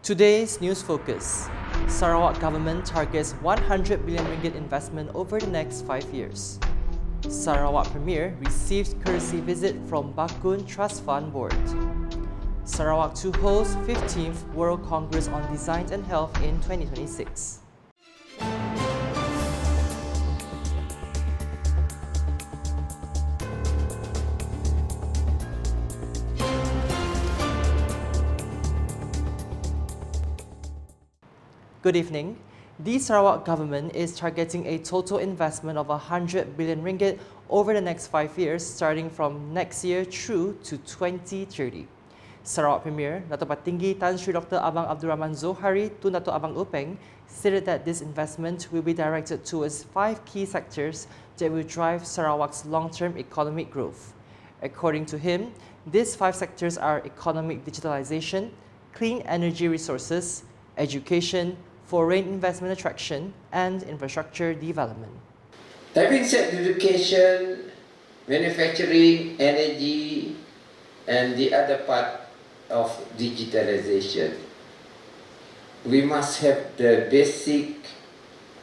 Today's news focus. Sarawak government targets 100 billion ringgit investment over the next 5 years. Sarawak Premier receives courtesy visit from Bakun Trust Fund Board. Sarawak to host 15th World Congress on Design and Health in 2026. Good evening. The Sarawak government is targeting a total investment of 100 billion ringgit over the next 5 years, starting from next year through to 2030. Sarawak Premier Dato' Patinggi Tan Sri Dr. Abang Abdul Rahman Zohari Tun Dato' Abang Upeng stated that this investment will be directed towards 5 key sectors that will drive Sarawak's long-term economic growth. According to him, these 5 sectors are economic digitalization, clean energy resources, education, foreign investment attraction, and infrastructure development. Having said education, manufacturing, energy, and the other part of digitalization, we must have the basic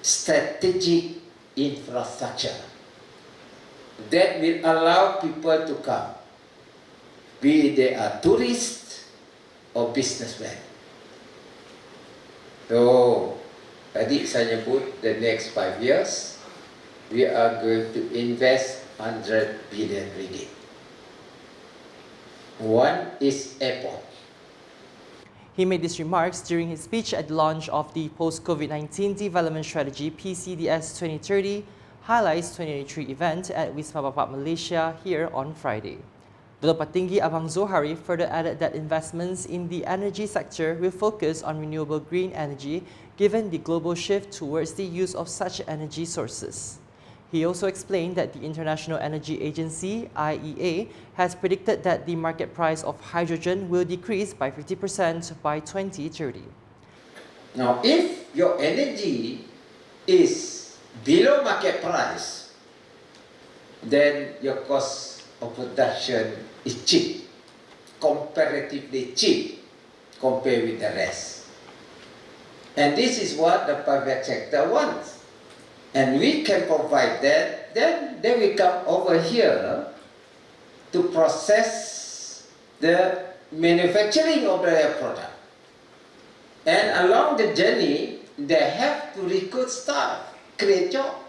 strategic infrastructure that will allow people to come, be they are tourists or businessmen. So, tadi saya nyebut the next 5 years, we are going to invest 100 billion ringgit. One is airport. He made these remarks during his speech at the launch of the Post-COVID-19 Development Strategy PCDS 2030 Highlights 2023 event at Wisma Bapak Malaysia here on Friday. Dato' Patinggi Abang Zohari further added that investments in the energy sector will focus on renewable green energy given the global shift towards the use of such energy sources. He also explained that the International Energy Agency (IEA) has predicted that the market price of hydrogen will decrease by 50% by 2030. Now, if your energy is below market price, then your cost of production is cheap, comparatively cheap compared with the rest. And this is what the private sector wants. And we can provide that, then they will come over here to process the manufacturing of their product. And along the journey, they have to recruit staff, create jobs.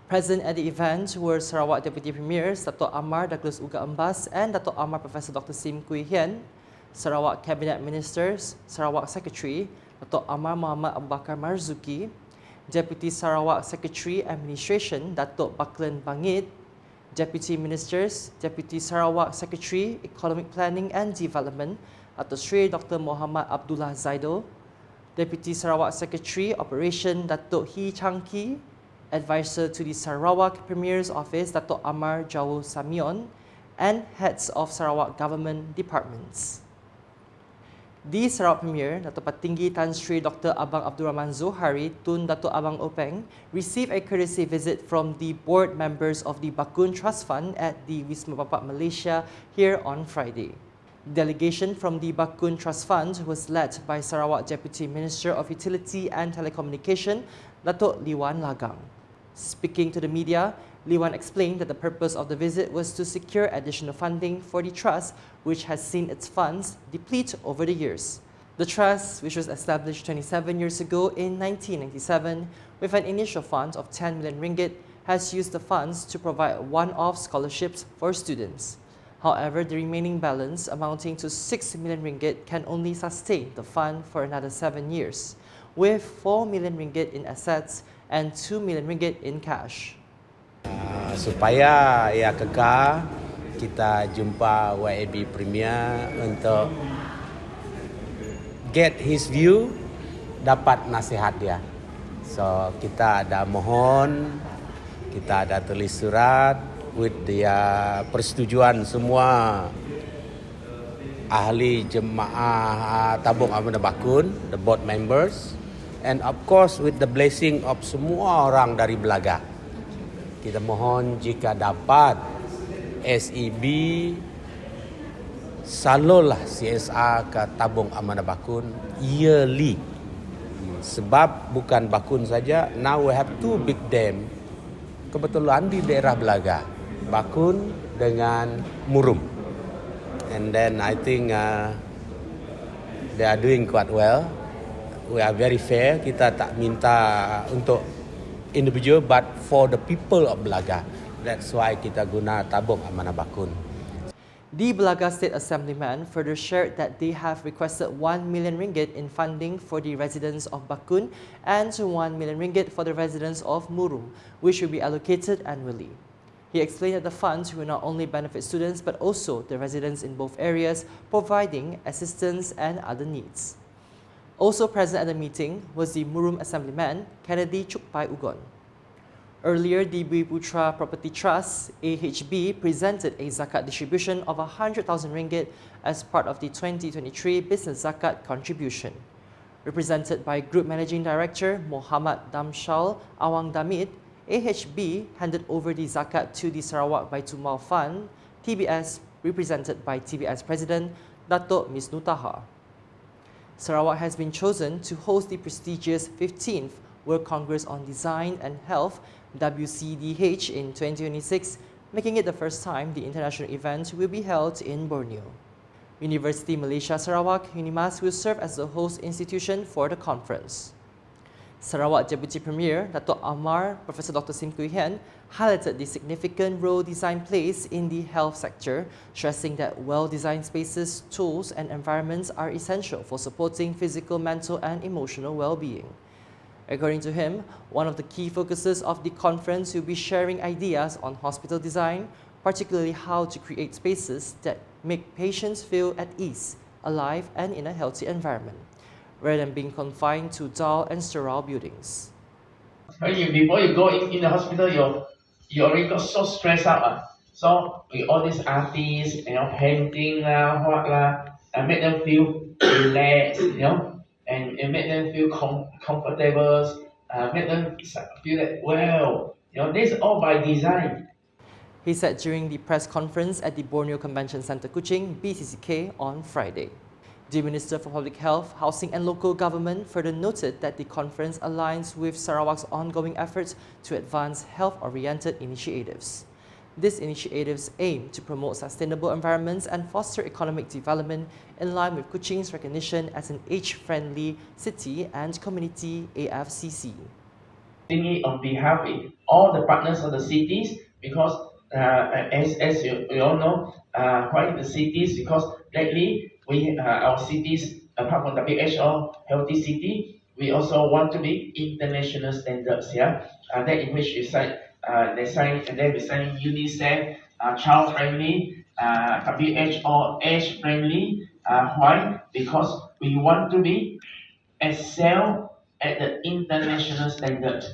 Present at the event were Sarawak Deputy Premiers Dato' Amar Douglas Uga Embas and Dato' Amar Professor Dr. Sim Kui Hian, Sarawak Cabinet Ministers, Sarawak Secretary Dato' Amar Muhammad Abu Bakar Marzuki, Deputy Sarawak Secretary Administration Dato' Bakun Bangit, Deputy Ministers, Deputy Sarawak Secretary Economic Planning and Development Dato' Sri Dr. Muhammad Abdullah Zaidul, Deputy Sarawak Secretary Operation Dato' Hee Chang Ki, Advisor to the Sarawak Premier's Office Dato' Amar Jawo Samion, and heads of Sarawak government departments. The Sarawak Premier Dato' Patinggi Tan Sri Dr. Abang Abdul Rahman Zohari Tun Dato' Abang Upeng received a courtesy visit from the board members of the Bakun Trust Fund at the Wisma Bapak Malaysia here on Friday. Delegation from the Bakun Trust Fund was led by Sarawak Deputy Minister of Utility and Telecommunication Dato' Liwan Lagang. Speaking to the media, Liwan explained that the purpose of the visit was to secure additional funding for the trust, which has seen its funds deplete over the years. The trust, which was established 27 years ago in 1997 with an initial fund of 10 million ringgit, has used the funds to provide one-off scholarships for students. However, the remaining balance, amounting to 6 million ringgit, can only sustain the fund for another 7 years, with 4 million ringgit in assets and 2 million ringgit in cash. Supaya ia kekal, kita jumpa YAB Premier untuk get his view, dapat nasihat dia. So kita ada mohon, kita ada tulis surat with dia persetujuan semua ahli jemaah tabung amanah Bakun, the board members, and of course with the blessing of semua orang dari Belaga. Kita mohon jika dapat SEB salurlah CSR ke tabung amanah Bakun yearly. Sebab bukan Bakun saja, now we have 2 big dam kebetulan di daerah Belaga, Bakun dengan Murum. And then I think they are doing quite well. We are very fair. Kita tak minta untuk individual, but for the people of Belaga. That's why kita guna tabung amanah Bakun. The Belaga State Assemblyman further shared that they have requested 1 million ringgit in funding for the residents of Bakun and 1 million ringgit for the residents of Murum, which will be allocated annually. He explained that the funds will not only benefit students but also the residents in both areas, providing assistance and other needs. Also present at the meeting was the Murum Assemblyman, Kennedy Chukpai Ugon. Earlier, the Bumi Putra Property Trust, AHB, presented a zakat distribution of 100,000 ringgit as part of the 2023 Business Zakat contribution. Represented by Group Managing Director Muhammad Damshal Awang Damit, AHB handed over the zakat to the Sarawak Baitul Mal Fund, TBS, represented by TBS President Datuk Ms. Nutaha. Sarawak has been chosen to host the prestigious 15th World Congress on Design and Health, WCDH, in 2026, making it the first time the international event will be held in Borneo. University Malaysia Sarawak, UNIMAS, will serve as the host institution for the conference. Sarawak Deputy Premier Dato' Amar Professor Dr. Sim Kui Hian highlighted the significant role design plays in the health sector, stressing that well-designed spaces, tools and environments are essential for supporting physical, mental and emotional well-being. According to him, one of the key focuses of the conference will be sharing ideas on hospital design, particularly how to create spaces that make patients feel at ease, alive and in a healthy environment, rather than being confined to dull and sterile buildings. Before you go in the hospital, you already got so stressed out. So with all these artists, painting and make them feel relaxed, and make them feel comfortable, make them feel that, well, this is all by design. He said during the press conference at the Borneo Convention Centre Kuching, BCCK, on Friday. The Minister for Public Health, Housing and Local Government further noted that the conference aligns with Sarawak's ongoing efforts to advance health-oriented initiatives. These initiatives aim to promote sustainable environments and foster economic development in line with Kuching's recognition as an age-friendly city and community AFCC. On behalf of all the partners of the cities, because as you all know, why the cities? Because lately our cities, apart from WHO healthy city, we also want to be international standards. That in which we sign. We sign UNICEF, child friendly, WHO age friendly. Why? Because we want to be excel at the international standard.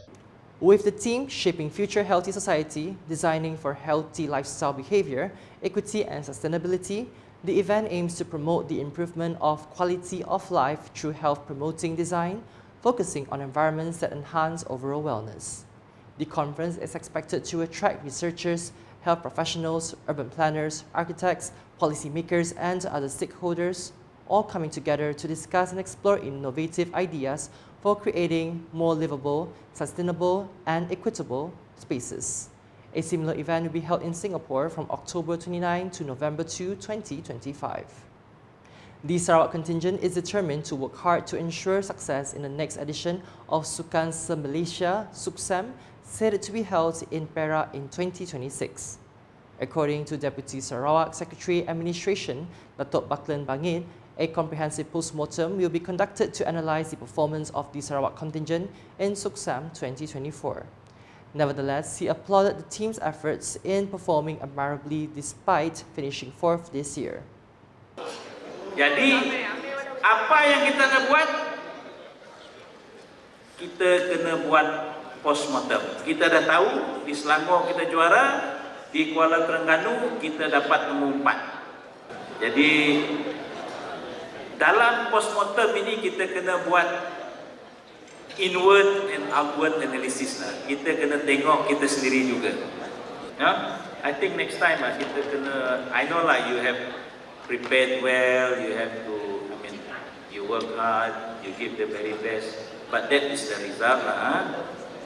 With the theme Shaping Future Healthy Society, Designing for Healthy Lifestyle Behavior, Equity and Sustainability, the event aims to promote the improvement of quality of life through health-promoting design, focusing on environments that enhance overall wellness. The conference is expected to attract researchers, health professionals, urban planners, architects, policymakers, and other stakeholders, all coming together to discuss and explore innovative ideas for creating more livable, sustainable, and equitable spaces. A similar event will be held in Singapore from October 29 to November 2, 2025. The Sarawak contingent is determined to work hard to ensure success in the next edition of SUKSEM Malaysia, SUKSEM, said to be held in Perak in 2026. According to Deputy Sarawak Secretary Administration, Datuk Bakun Bangit, a comprehensive post-mortem will be conducted to analyse the performance of the Sarawak contingent in SUKSEM 2024. Nevertheless, he applauded the team's efforts in performing admirably despite finishing 4th this year. Jadi, apa yang kita nak buat? Kita kena buat post-mortem. Kita dah tahu di Selangor kita juara, di Kuala Terengganu kita dapat nombor 4. Jadi dalam post-mortem ini kita kena buat inward and outward analysis lah. Kita kena tengok kita sendiri juga. I think next time kita kena, I know lah you have prepared well, you have to, you work hard, you give the very best. But that is the result lah.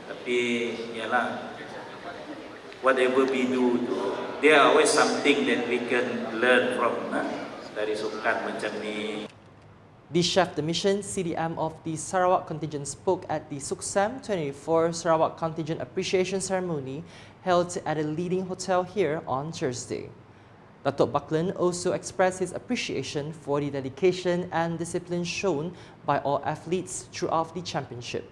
Tapi, yalah, whatever we do, there are always something that we can learn from dari sukan macam ni. The chef de mission CDM of the Sarawak contingent spoke at the SUKSEM 24 Sarawak Contingent Appreciation Ceremony held at a leading hotel here on Thursday. Datuk Bakun also expressed his appreciation for the dedication and discipline shown by all athletes throughout the championship.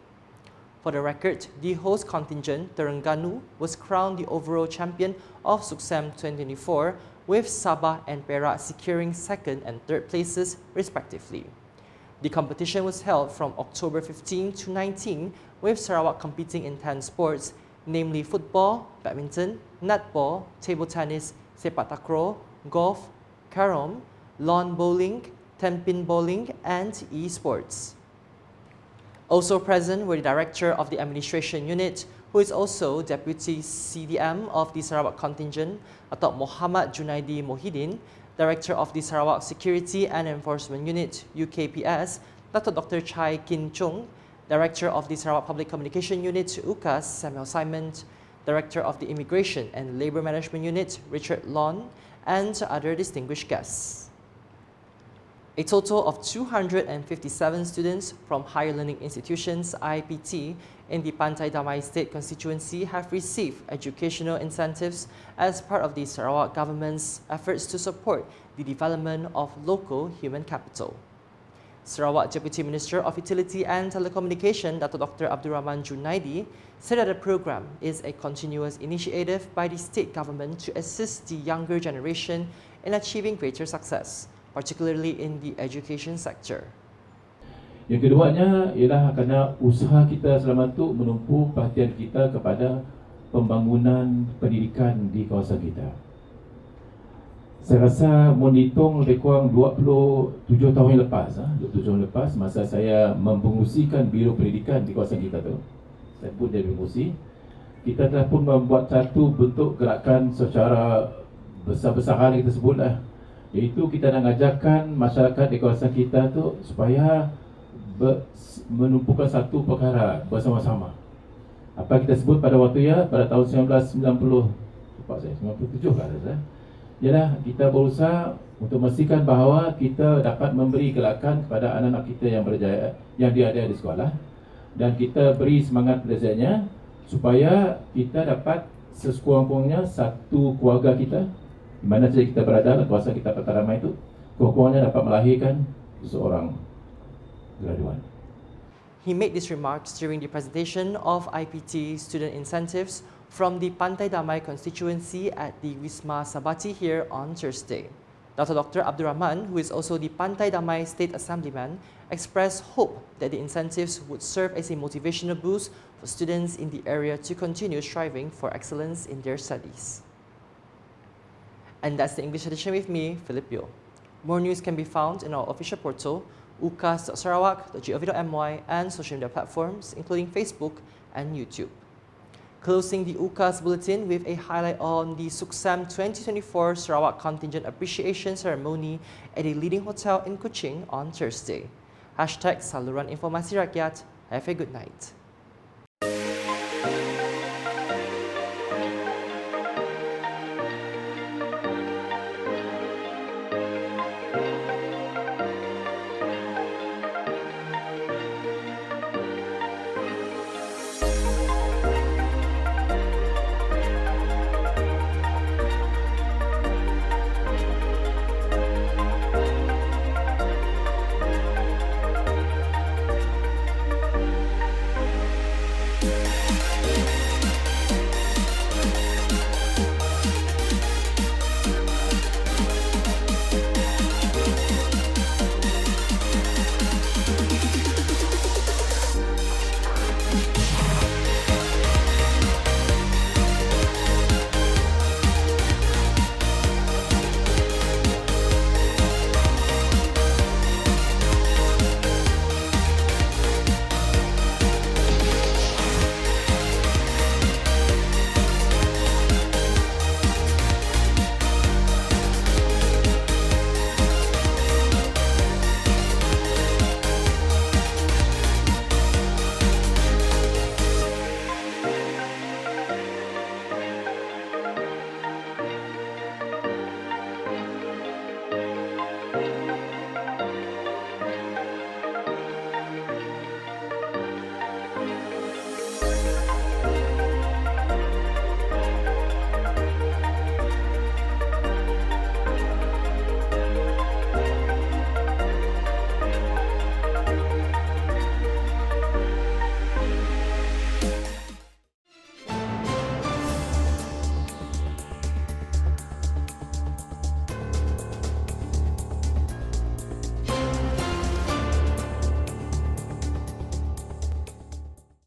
For the record, the host contingent, Terengganu, was crowned the overall champion of SUKSEM 2024, with Sabah and Perak securing second and third places respectively. The competition was held from October 15 to 19, with Sarawak competing in 10 sports, namely football, badminton, netball, table tennis, sepak takraw, golf, carom, lawn bowling, 10-pin bowling, and e-sports. Also present were the Director of the Administration Unit, who is also Deputy CDM of the Sarawak contingent, Datuk Muhammad Junaidi Mohidin, Director of the Sarawak Security and Enforcement Unit, UKPS, Datuk Dr. Chai Kin Chung, Director of the Sarawak Public Communication Unit, UKAS, Samuel Simon, Director of the Immigration and Labour Management Unit, Richard Lon, and other distinguished guests. A total of 257 students from higher learning institutions, IPT, in the Pantai Damai State Constituency have received educational incentives as part of the Sarawak government's efforts to support the development of local human capital. Sarawak Deputy Minister of Utility and Telecommunication, Dr. Abdul Rahman Junaidi, said that the program is a continuous initiative by the state government to assist the younger generation in achieving greater success, particularly in the education sector. Yang keduanya ialah kerana usaha kita selama itu menumpu perhatian kita kepada pembangunan pendidikan di kawasan kita. Saya rasa menghitung lebih kurang 27 tahun yang lepas, 27 tahun lepas masa saya mempengurusikan Biro Pendidikan di kawasan kita tu. Saya pun jadi pengurusi. Kita telah pun membuat satu bentuk gerakan secara besar-besaran kita sebutlah. Iaitu kita nak ajarkan masyarakat di kawasan kita tu supaya menumpukan satu perkara bersama-sama. Apa kita sebut pada waktu pada tahun 1997 kan saya. Ialah kita berusaha untuk memastikan bahawa kita dapat memberi gerakan kepada anak-anak kita yang berjaya, yang dia ada di sekolah, dan kita beri semangat belajarnya supaya kita dapat sekurang-kurangnya satu keluarga kita di mana saja kita berada dalam kawasan kita Pantai Damai itu, kurang-kurangnya dapat melahirkan seorang graduan. He made these remarks during the presentation of IPT student incentives from the Pantai Damai constituency at the Wisma Sabati here on Thursday. Dr. Abdul Rahman, who is also the Pantai Damai State Assemblyman, expressed hope that the incentives would serve as a motivational boost for students in the area to continue striving for excellence in their studies. And that's the English edition with me, Philip Yeoh. More news can be found in our official portal, ukas.sarawak.gov.my, and social media platforms, including Facebook and YouTube. Closing the UKAS bulletin with a highlight on the SUKSEM 2024 Sarawak Contingent Appreciation Ceremony at a leading hotel in Kuching on Thursday. #Saluran Informasi Rakyat. Have a good night.